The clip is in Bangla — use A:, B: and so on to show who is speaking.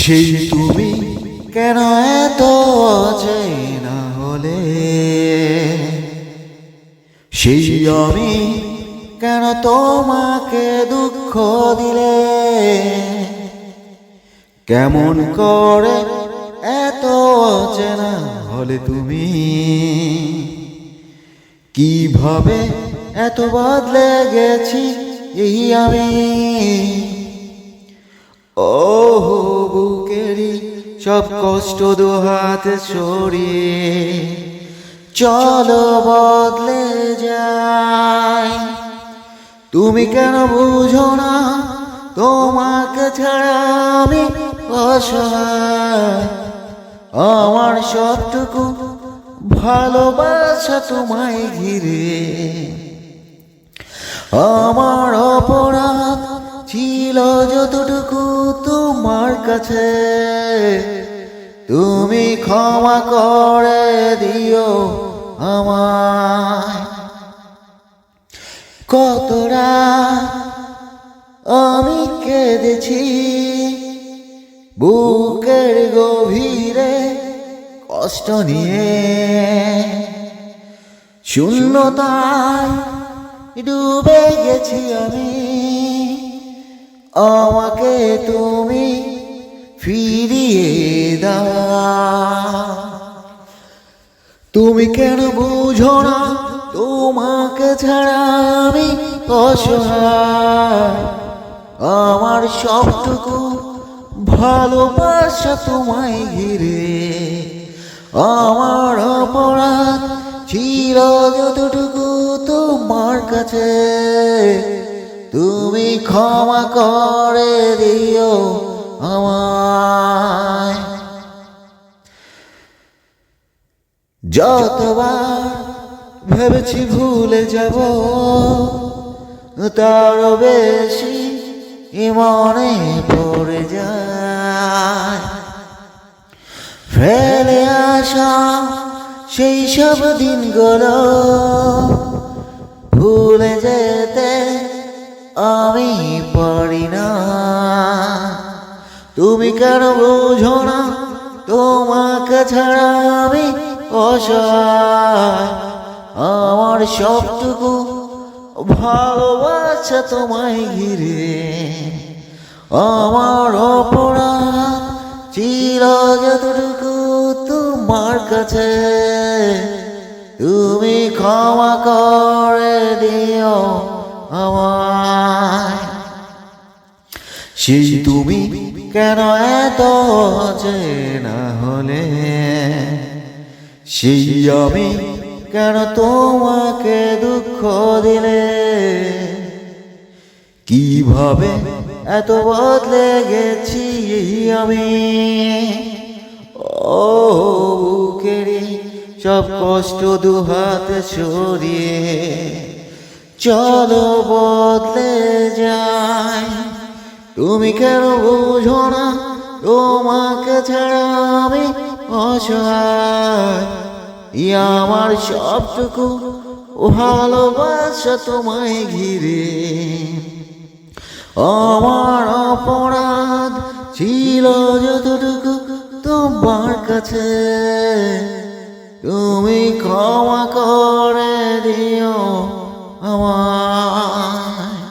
A: সেই তুমি কেন এত অচেনা হলে, সেই আমি কেন তোমাকে দুঃখ দিলে, কেমন করে এত অচেনা হলে তুমি, কিভাবে এত বদলে গেছি এই আমি। ও বুকেরই সব কষ্ট দুহাতে সরিয়ে চলো বদলে যাই। তুমি কেন বুঝো না তোমাকে ছাড়া আমি অসহায়, আমার সবটুকু ভালোবাসা তোমায় ঘিরে। আমার অপরাধ ছিল যতটুকু তোমার কাছে, তুমি ক্ষমা করে দিও আমায়। কতটা আমি কেঁদেছি বুকের গভীরে কষ্ট নিয়ে, শূন্যতায় ডুবে গেছি আমি, আমাকে তুমি ফিরিয়ে দাও। তুমি কেন বুঝো না তোমাকে ছাড়া আমি অসহায়, আমার সবটুকু ভালোবাসা তোমায় ঘিরে। আমার অপরাধ ছিল যতটুকু তোমার কাছে, তুমি ক্ষমা করে দিও আমায়। যতবার ভেবেছি ভুলে যাব, তারও বেশি মনে পড়ে যায়। ফেলে আসা সেই সব দিনগুলো ভুলে যেতে আমি পারি না। তুমি কেন বুঝো না তোমাকে ছাড়া আমি অসহায়, আমার সবটুকু ভালোবাসা তোমায় ঘিরে। আমার অপরাধ ছিল যতটুকু তোমার কাছে, তুমি ক্ষমা করে দিও আমায়। সেই তুমি কেন এত অচেনা হলে, সেই আমি কেন তোমাকে দুঃখ দিলে, কিভাবে এত বদলে গেছি আমি। ও বুকেরই সব কষ্ট দুহাতে সরিয়ে চলো বদলে যাই। তুমি কেন বুঝো না তোমাকে ছাড়া আমি অসহায়, আমার সবটুকু ভালোবাসা তোমায় ঘিরে। আমার অপরাধ